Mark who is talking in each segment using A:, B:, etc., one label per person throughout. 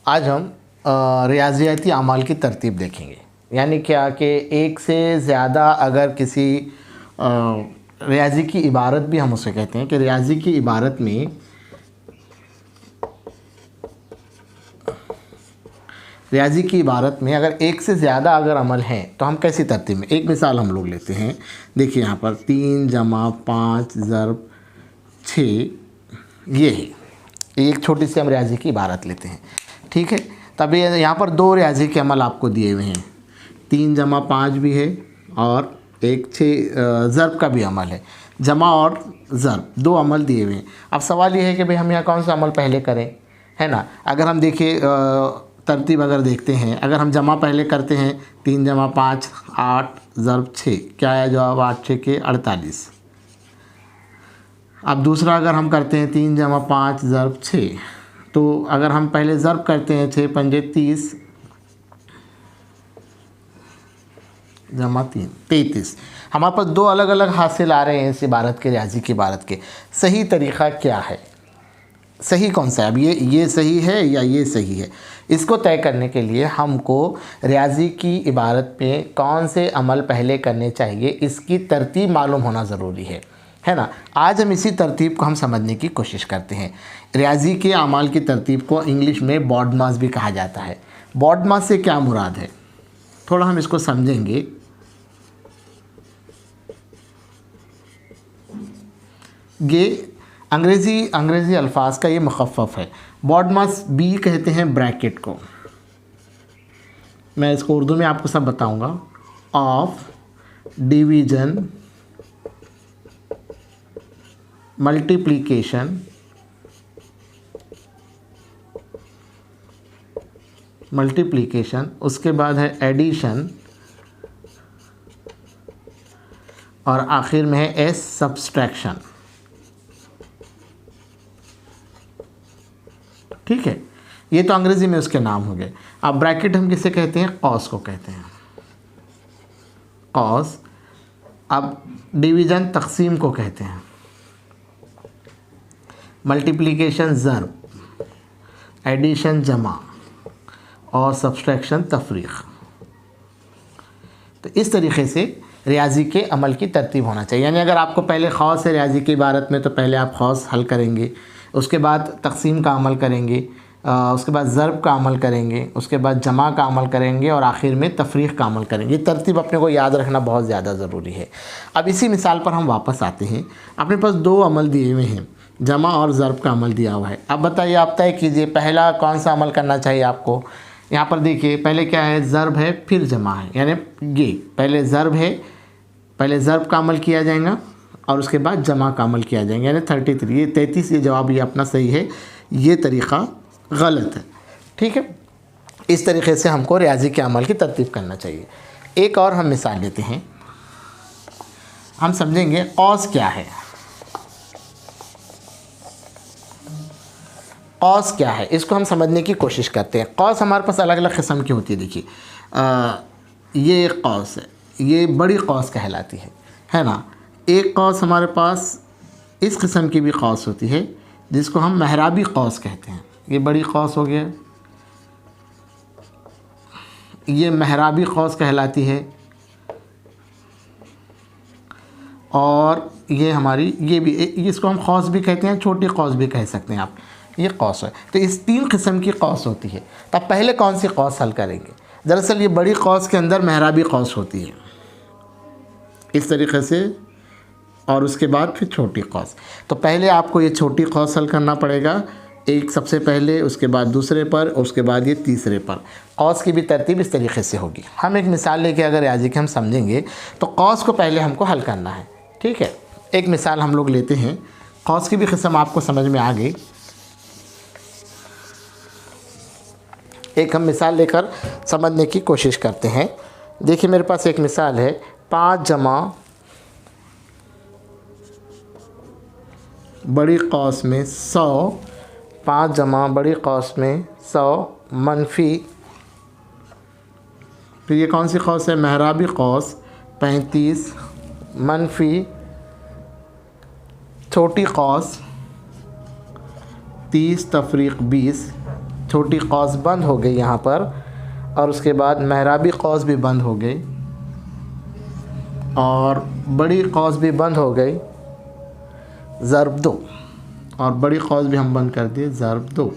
A: आज हम रियाज़ियाती अमाल की तरतीब देखेंगे। यानी क्या कि एक से ज़्यादा अगर किसी रियाज़ी की इबारत भी हम उसे कहते हैं कि रियाज़ी की इबारत में अगर एक से ज़्यादा अगर अमल हैं तो हम कैसी तरतीब में, एक मिसाल हम लोग लेते हैं। देखिए यहाँ पर 3 जमा 5 ज़रब 6 ये है, एक छोटी सी हम रियाज़ी की इबारत लेते हैं। ठीक है, तभी यहाँ पर दो रियाज़ी के अमल आपको दिए हुए हैं, 3 जमा 5 भी है और एक 6 ज़रब का भी अमल है। जमा और ज़रब दो अमल दिए हुए हैं। अब सवाल ये है कि भाई हम यहाँ कौन सा अमल पहले करें, है ना। अगर हम देखिए तरतीब अगर देखते हैं, अगर हम जमा पहले करते हैं 3 जमा 5 8 ज़रब 6, क्या है जवाब 8 6 के 48। अब दूसरा अगर हम करते हैं 3 जमा 5 ज़रब 6, तो अगर हम पहले ज़रब करते हैं 6 पंजे 30 जमा 3 33। हमारे पास दो अलग अलग हासिल आ रहे हैं इस इबारत के, रियाज़ी की इबारत के। सही तरीक़ा क्या है, सही कौन सा है? अब ये सही है या ये सही है, इसको तय करने के लिए हमको रियाज़ी की इबारत में कौन से अमल पहले करने चाहिए इसकी तरतीब मालूम होना ज़रूरी है ना। आज हम इसी तरतीब को हम समझने की कोशिश करते हैं। रियाज़ी के अमाल की तरतीब को इंग्लिश में बॉडमास भी कहा जाता है। बॉडमास से क्या मुराद है, थोड़ा हम इसको समझेंगे। ये अंग्रेज़ी अल्फाज का ये मुखफ़फ़ है। बॉडमास बी कहते हैं ब्रैकेट को, मैं इसको उर्दू में आपको सब बताऊंगा। ऑफ डिवीज़न मल्टीप्लिकेशन, उसके बाद है एडिशन और आखिर में है एस सब्सट्रैक्शन। ठीक है, ये तो अंग्रेज़ी में उसके नाम हो गए। अब ब्रैकेट हम किसे कहते हैं, कॉस को कहते हैं, कॉस। अब डिवीज़न तकसीम को कहते हैं, मल्टीप्लिकेशन ज़रब, एडिशन जमा और सब्सट्रैक्शन तफरीक़। तो इस तरीक़े से रियाज़ी के अमल की तरतीब होना चाहिए। यानी अगर आपको पहले खौस है रियाज़ी की इबारत में, तो पहले आप खौस हल करेंगे, उसके बाद तकसीम का अमल करेंगे, उसके बाद ज़रब का अमल करेंगे, उसके बाद जमा का अमल करेंगे और आखिर में तफरीक़ का अमल करेंगे। ये तरतीब अपने को याद रखना बहुत ज़्यादा ज़रूरी है। अब इसी मिसाल पर हम वापस आते हैं। अपने पास दो अमल दिए हुए हैं, जमा और ज़रब का अमल दिया हुआ है। अब बताइए, आप तय कीजिए पहला कौन सा अमल करना चाहिए आपको। यहाँ पर देखिए पहले क्या है, ज़रब है फिर जमा है, यानी ये पहले ज़रब है, पहले ज़रब का अमल किया जाएगा और उसके बाद जमा का अमल किया जाएगा, यानी 33। ये 33, ये जवाब ये अपना सही है, ये तरीक़ा गलत है। ठीक है, इस तरीक़े से हमको रियाज़ी के अमल की तरतीब करना चाहिए। एक और हम मिसाल लेते हैं, हम समझेंगे कौस क्या है। कौस क्या है, इसको हम समझने की कोशिश करते हैं। कौस हमारे पास अलग अलग किस्म की होती है। देखिए ये एक कौस है, ये बड़ी कौस कहलाती है ना। एक कौस हमारे पास इस किस्म की भी कौस होती है जिसको हम महराबी कौस कहते हैं। ये बड़ी कौस हो गया, ये महराबी कौस कहलाती है। और ये हमारी ये भी, इसको हम कौस भी कहते हैं, छोटी कौस भी कह सकते हैं आप, ये कौस है। तो इस 3 किस्म की कौस होती है। तब पहले कौन सी कौस हल करेंगे? दरअसल ये बड़ी कौस के अंदर महराबी कौस होती है इस तरीक़े से, और उसके बाद फिर छोटी कौस। तो पहले आपको ये छोटी कौस हल करना पड़ेगा, एक सबसे पहले, उसके बाद दूसरे पर, और उसके बाद ये तीसरे पर। कौस की भी तरतीब इस तरीक़े से होगी। हम एक मिसाल लेके अगर रियाज़ी के हम समझेंगे तो कौस को पहले हमको हल करना है। ठीक है, एक मिसाल हम लोग लेते हैं, कौस की भी किस्म आपको समझ में आ गई। एक हम मिसाल लेकर समझने की कोशिश करते हैं। देखिए मेरे पास एक मिसाल है, 5 जमा बड़ी कौस में 100, 5 जमा बड़ी कौस में 100 मनफी, फिर ये कौन सी कौस है, महराबी कौस 35 मनफी छोटी कौस 30 तफरीक़ 20 छोटी कौस बंद हो गई यहाँ पर, और उसके बाद महराबी कौस भी बंद हो गई और बड़ी कौस भी बंद हो गई, ज़र्ब 2, और बड़ी कौस भी हम बंद कर दिए, ज़र्ब 2।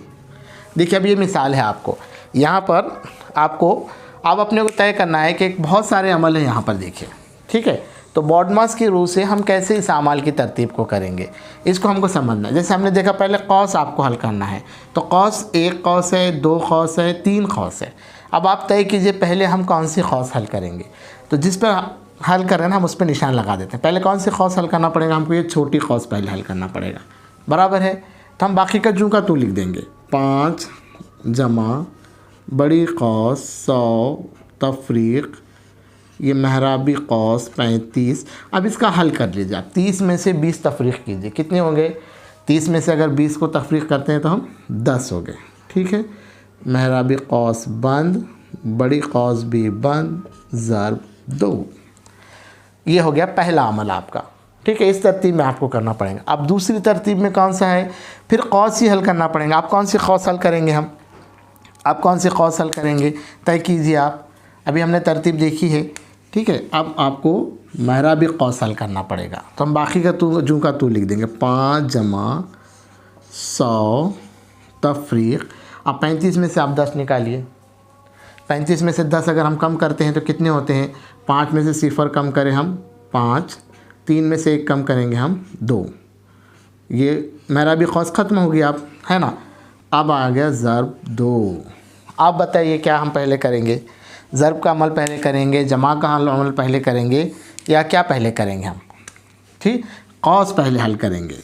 A: देखिए अब ये मिसाल है आपको, यहाँ पर आपको अब अपने को तय करना है कि बहुत सारे अमल हैं यहाँ पर देखिए, ठीक है। तो बॉडमास की रूह से हम कैसे इस अमाल की तरतीब को करेंगे, इसको हमको समझना है। जैसे हमने देखा पहले कौस आपको हल करना है, तो कौस 1 कौस है, 2 कौस है, 3 कौस है। अब आप तय कीजिए पहले हम कौन सी कौस हल करेंगे। तो जिस पर हल कर रहे हैं ना हम उस पर निशान लगा देते हैं। पहले कौन सी कौस हल करना पड़ेगा हमको, ये छोटी कौस पहले हल करना पड़ेगा, बराबर है। तो हम बाकी का जूँ का तू लिख देंगे, 5 जमा बड़ी कौस 100 तफरीक, ये महराबी कौस 35। अब इसका हल कर लीजिए आप, 30 में से 20 तफरीक कीजिए, कितने होंगे, 30 में से अगर 20 को तफरीक करते हैं तो हम 10 हो गए, ठीक है। महराबी कौस बंद, बड़ी कौस भी बंद, ज़र्ब 2। ये हो गया पहला अमल आपका, ठीक है। इस तरतीब में आपको करना पड़ेगा। अब दूसरी तरतीब में कौन सा है, फिर कौस ही हल करना पड़ेगा। आप कौन सी कौस हल करेंगे, आप कौन सी कौस हल करेंगे तय कीजिए आप। अभी हमने तरतीब देखी है, ठीक है। अब आपको महराबी कौस हल करना पड़ेगा, तो हम बाकी का तू जूँ का तू लिख देंगे, 5 जमा 100 तफरीक। अब 35 में से आप 10 निकालिए, 35 में से 10 अगर हम कम करते हैं तो कितने होते हैं, 5 में से 0 कम करें हम 5, 3 में से 1 कम करेंगे हम 2, ये महराबी कौस ख़त्म होगी आप, है ना। अब आ गया ज़र्ब 2। आप बताइए क्या हम पहले करेंगे, ज़र्ब का अमल पहले करेंगे, जमा का अमल पहले करेंगे, या क्या पहले करेंगे हम, ठीक। कौस पहले हल करेंगे,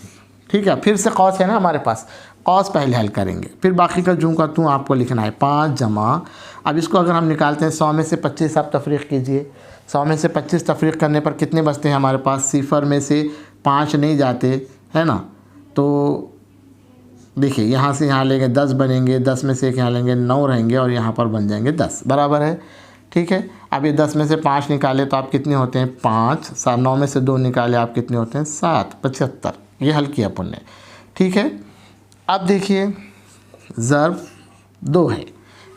A: ठीक है। फिर से कौस है ना हमारे पास, कौस पहले हल करेंगे, फिर बाकी का जूँ का तू आपको लिखना है, 5 जमा। अब इसको अगर हम निकालते हैं 100 में से 25 आप तफरीक कीजिए, 100 में से 25 तफरीक करने पर कितने बचते हैं हमारे पास, 0 में से 5 नहीं जाते, है ना। तो देखिए यहाँ से यहाँ लेंगे 10 बनेंगे, 10 में से 1 यहाँ लेंगे 9 रहेंगे, और यहाँ पर बन जाएंगे 10, बराबर है, ठीक है। अब ये 10 में से 5 निकाले तो आप कितने होते हैं 5, 9 में से 2 निकाले आप कितने होते हैं 7, 75। ये हल किया अपन ने, ठीक है। अब देखिए ज़र्ब 2 है,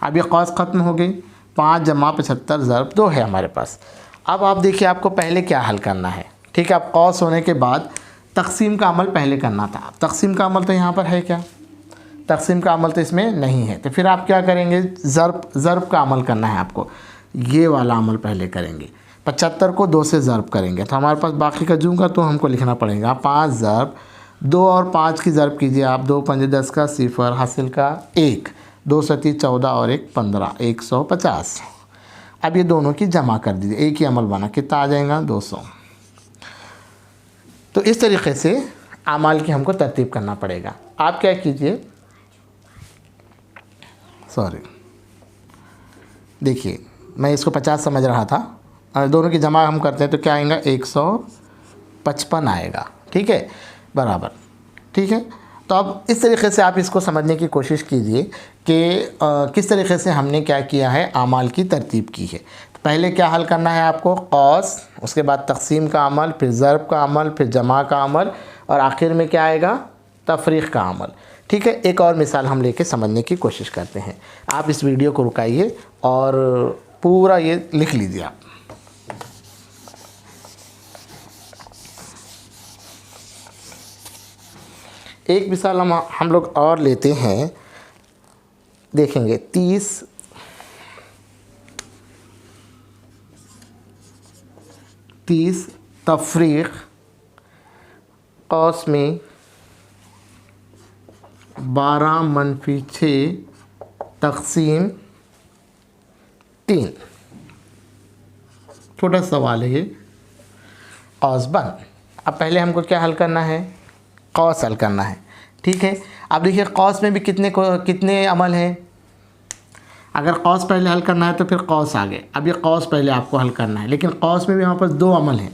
A: अब ये कौस ख़त्म हो गई, 5 जमा 75 ज़र्ब 2 है हमारे पास। अब आप देखिए आपको पहले क्या हल करना है, ठीक है। अब कौस होने के बाद तकसीम का अमल पहले करना था। तकसीम का अमल तो यहाँ पर है क्या, तकसीम का अमल तो इसमें नहीं है। तो फिर आप क्या करेंगे, ज़र्ब का अमल करना है आपको, ये वाला अमल पहले करेंगे। 75 को 2 से ज़र्ब करेंगे तो हमारे पास बाकी का जूँ का तो हमको लिखना पड़ेगा, 5 ज़र्ब 2 और 5 की ज़र्ब कीजिए आप, 2 5 10 का 0 हासिल का 1, 2 7 14 और 1 15, 150। अब ये दोनों की जमा कर दीजिए, एक ही अमल बना, कितना आ जाएगा 200। तो इस तरीके से अमाल की हमको तरतीब करना पड़ेगा। आप क्या कीजिए, देखिए मैं इसको 50 समझ रहा था, और दोनों की जमा हम करते हैं तो क्या आएगा 155 आएगा, ठीक है, बराबर, ठीक है। तो अब इस तरीके से आप इसको समझने की कोशिश कीजिए कि किस तरीके से हमने क्या किया है, अमाल की तरतीब की है। तो पहले क्या हल करना है आपको, कौस, उसके बाद तकसीम का अमल, फिर ज़र्ब का अमल, फिर जमा का अमल, और आखिर में क्या आएगा, तफरीक़ का अमल, ठीक है। एक और मिसाल हम लेके समझने की कोशिश करते हैं। आप इस वीडियो को रुकाइए और पूरा ये लिख लीजिए आप। एक मिसाल हम लोग और लेते हैं, देखेंगे 30 तफरीक़ कौस में 12-6 तक़सीम 3। छोटा सवाल है ये, कौस बंद। अब पहले हमको क्या हल करना है, कौस हल करना है, ठीक है। अब देखिए कौस में भी कितने अमल हैं। अगर कौस पहले हल करना है तो फिर कौस आगे। अब ये कौस पहले आपको हल करना है, लेकिन कौस में भी हमारे पास 2 अमल हैं।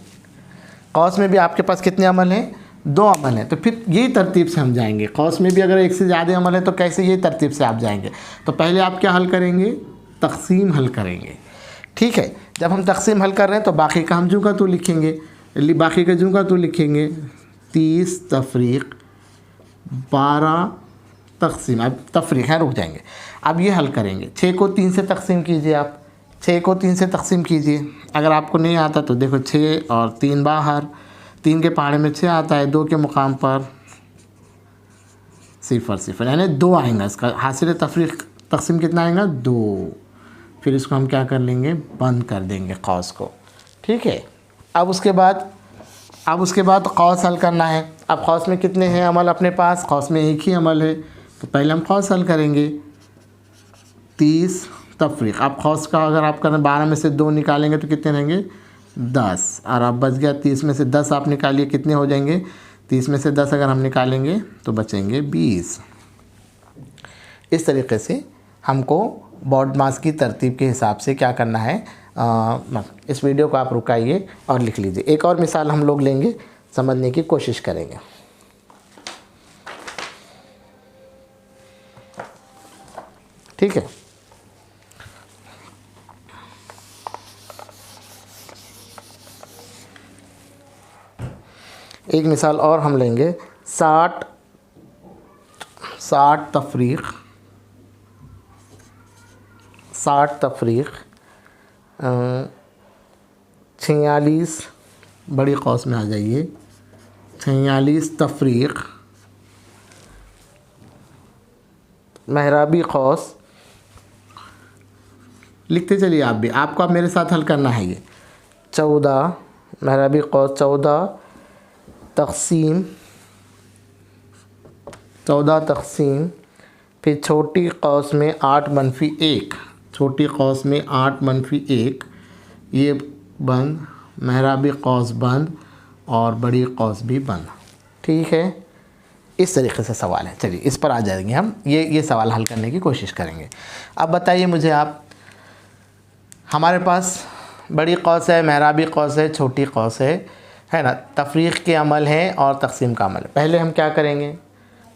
A: कौस में भी आपके पास कितने अमल हैं, 2 अमल हैं। तो फिर यही तरतीब से हम जाएंगे। कौस में भी अगर 1 से ज़्यादा अमल है तो कैसे ये तरतीब से आप जाएंगे। तो पहले आप क्या हल करेंगे, तक़सीम हल करेंगे, ठीक है। जब हम तक़सीम हल कर रहे हैं तो बाकी का हम जूँ का तू लिखेंगे, बाकी का जूँ का तू लिखेंगे 30 तफरीक़ 12 तकसीम, अब तफरीक है, रुक जाएंगे। अब ये हल करेंगे, 6 को 3 से तकसीम कीजिए, आप 6 को 3 से तकसीम कीजिए। अगर आपको नहीं आता तो देखो 6 और 3 बाहर, 3 के पहाड़े में 6 आता है, 2 के मुकाम पर 0 0 यानी 2 आएगा। इसका हासिल तफरीक तकसीम कितना आएगा? 2। फिर इसको हम क्या कर लेंगे? बंद कर देंगे कौस को, ठीक है। अब उसके बाद कौस हल करना है। अब कौस में कितने हैं अमल अपने पास? कौस में एक ही अमल है, तो पहले हम कौस हल करेंगे 30 तफरीक। अब कौस का अगर आप करें 12 में से 2 निकालेंगे तो कितने रहेंगे? 10। और अब बच गया 30 में से 10 आप निकालिए, कितने हो जाएंगे? 30 में से 10 अगर हम निकालेंगे तो बचेंगे 20। इस तरीके से हमको बॉड मास की तरतीब के हिसाब से क्या करना है। इस वीडियो को आप रुकाइए और लिख लीजिए। एक और मिसाल हम लोग लेंगे, समझने की कोशिश करेंगे। ठीक है, एक मिसाल और हम लेंगे। 60 तफरीक 46 बड़ी कौस में आ जाइए। 46 तफरीक मेहराबी कौस, लिखते चलिए आप भी, आपको अब मेरे साथ हल करना है ये। 14 मेहराबी कौस 14 तकसीम फिर छोटी कौस में 8 - 1, छोटी कौस में 8 - 1, ये बंद, मेहराबी कौस बंद और बड़ी कौस भी बंद। ठीक है, इस तरीके से सवाल है। चलिए इस पर आ जाएंगे हम, ये सवाल हल करने की कोशिश करेंगे। अब बताइए मुझे आप, हमारे पास बड़ी कौस है, मेहराबी कौस है, छोटी कौस है ना, तफरीक के अमल हैं और तकसीम का अमल है। पहले हम क्या करेंगे?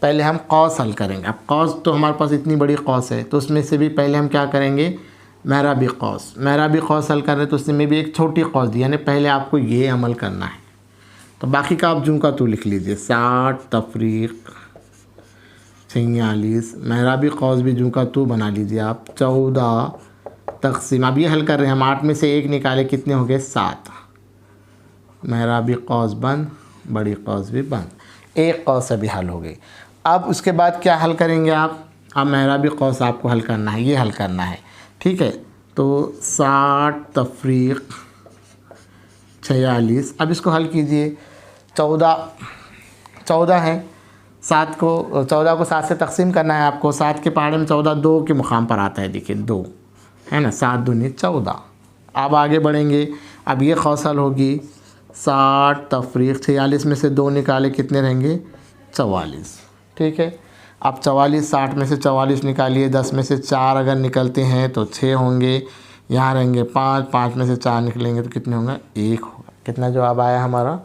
A: पहले हम कौस हल करेंगे। अब कौस तो हमारे पास इतनी बड़ी कौस है, तो उसमें से भी पहले हम क्या करेंगे? मेहराबी कौस हल कर रहे हैं, तो उसमें भी एक छोटी कौस दी, यानी पहले आपको ये अमल करना है। तो बाकी का आप जूं का तू लिख लीजिए। 60 तफरीक 46 मेहराबी कौस भी जूं का तू बना लीजिए आप। 14 तकसीम, अब ये हल कर रहे हैं हम, 8 में से 1 निकाले, कितने हो गए? 7। मेहराबी कौस बंद, बड़ी कौस भी बंद, एक कौस अभी हल हो गई। अब उसके बाद क्या हल करेंगे आप? अब मेहराबी कौस आपको हल करना है, ये हल करना है। ठीक है, तो 60 तफरीक 46, अब इसको हल कीजिए। 14 है, 14 को 7 से तकसीम करना है आपको। 7 के पहाड़े में 14 2 के मुकाम पर आता है, देखिए 2 है ना, 7 दूनी 14। अब आगे बढ़ेंगे, अब ये कौस हल होगी। 60 तफरीक 46 में से 2 निकाले, कितने रहेंगे? 44। ठीक है, अब 44 60 में से 44 निकालिए, 10 में से 4 अगर निकलते हैं तो 6 होंगे, यहाँ रहेंगे 5 में से 4 निकलेंगे तो कितने होंगे? 1 होगा। कितना जवाब आया हमारा?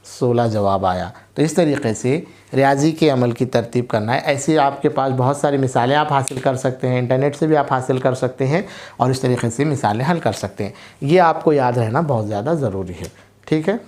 A: 16 जवाब आया। तो इस तरीके से रियाजी के अमल की तरतीब करना है। ऐसे आपके पास बहुत सारी मिसालें आप हासिल कर सकते हैं, इंटरनेट से भी आप हासिल कर सकते हैं और इस तरीके से मिसालें हल कर सकते हैं। ये आपको याद रहना बहुत ज़्यादा ज़रूरी है। ठीक है।